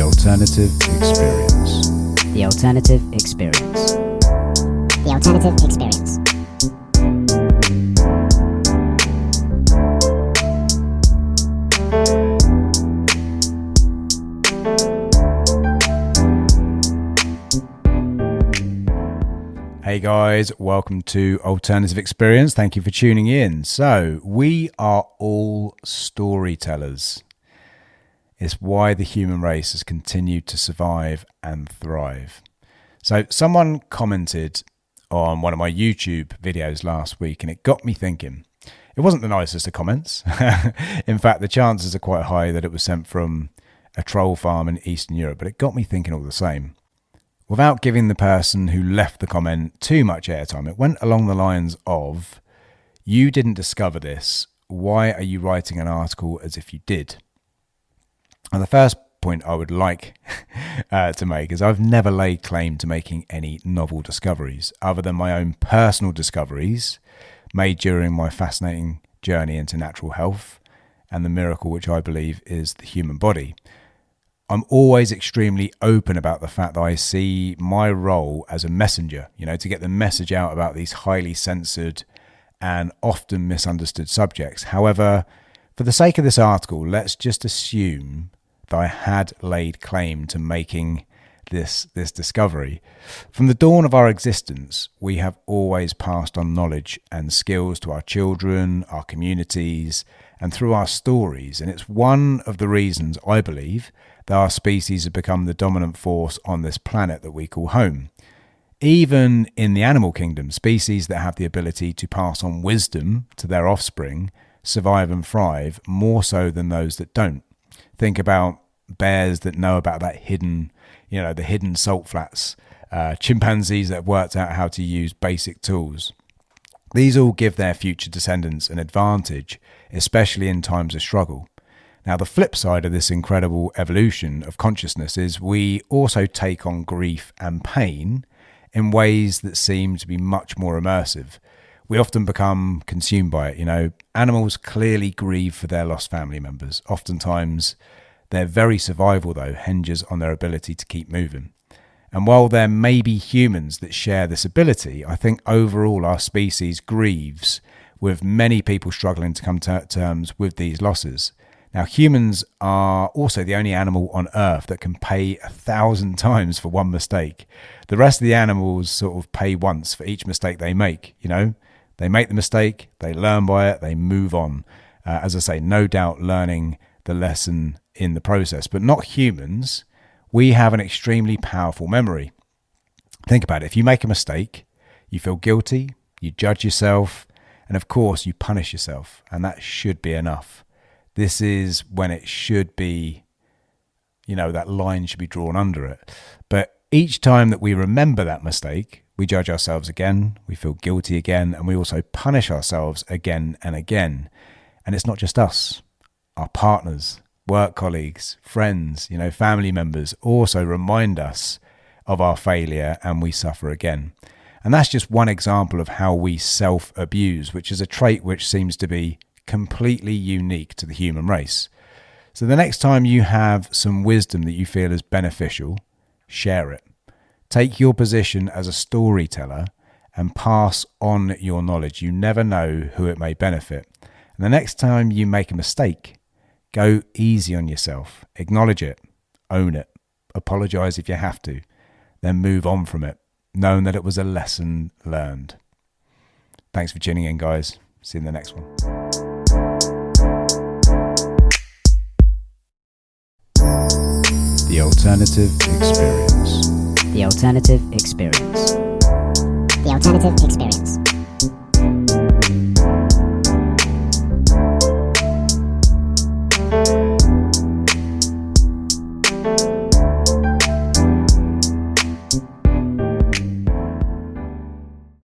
The alternative experience. The alternative experience. The alternative experience. Hey guys, welcome to Alternative Experience. Thank you for tuning in. So, we are all storytellers. It's why the human race has continued to survive and thrive. So, someone commented on one of my YouTube videos last week and it got me thinking. It wasn't the nicest of comments. In fact, the chances are quite high that it was sent from a troll farm in Eastern Europe, but it got me thinking all the same. Without giving the person who left the comment too much airtime, it went along the lines of, you didn't discover this. Why are you writing an article as if you did? And the first point I would like to make is I've never laid claim to making any novel discoveries other than my own personal discoveries made during my fascinating journey into natural health and the miracle which I believe is the human body. I'm always extremely open about the fact that I see my role as a messenger, to get the message out about these highly censored and often misunderstood subjects. However, for the sake of this article, let's just assume that I had laid claim to making this discovery. From the dawn of our existence, we have always passed on knowledge and skills to our children, our communities, and through our stories. And it's one of the reasons, I believe, that our species have become the dominant force on this planet that we call home. Even in the animal kingdom, species that have the ability to pass on wisdom to their offspring survive and thrive more so than those that don't. Think about bears that know about that hidden, the hidden salt flats, chimpanzees that have worked out how to use basic tools. These all give their future descendants an advantage, especially in times of struggle. Now, the flip side of this incredible evolution of consciousness is we also take on grief and pain in ways that seem to be much more immersive. We often become consumed by it. Animals clearly grieve for their lost family members. Oftentimes, their very survival, though, hinges on their ability to keep moving. And while there may be humans that share this ability, I think overall our species grieves with many people struggling to come to terms with these losses. Now, humans are also the only animal on Earth that can pay 1,000 times for one mistake. The rest of the animals sort of pay once for each mistake they make. They make the mistake, they learn by it, they move on. As I say, no doubt learning the lesson in the process, but not humans. We have an extremely powerful memory. Think about it. If you make a mistake, you feel guilty, you judge yourself, and of course you punish yourself, and that should be enough. This is when it should be, that line should be drawn under it. But each time that we remember that mistake, we judge ourselves again, we feel guilty again, and we also punish ourselves again and again. And it's not just us. Our partners, work colleagues, friends, family members also remind us of our failure and we suffer again. And that's just one example of how we self-abuse, which is a trait which seems to be completely unique to the human race. So the next time you have some wisdom that you feel is beneficial, share it. Take your position as a storyteller and pass on your knowledge. You never know who it may benefit. And the next time you make a mistake, go easy on yourself. Acknowledge it. Own it. Apologize if you have to. Then move on from it, knowing that it was a lesson learned. Thanks for tuning in, guys. See you in the next one. The alternative experience. The alternative experience. The alternative experience.